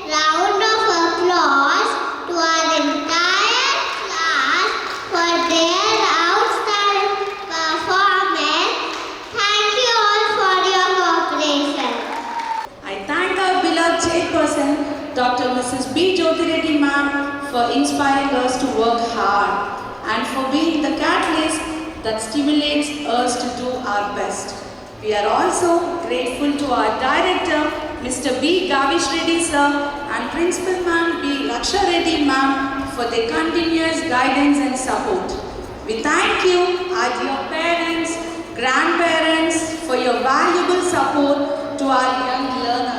Round of applause to our entire class for their outstanding performance. Thank you all for your cooperation. I thank our beloved chairperson, Dr. Mrs. B. Jyotireddy ma'am, for inspiring us to work hard and for being the catalyst that stimulates us to do our best. We are also grateful to our director, Mr. B. Gavish Reddy sir, and Principal Ma'am B. Raksha Reddy ma'am for their continuous guidance and support. We thank you as your parents, grandparents for your valuable support to our young learners.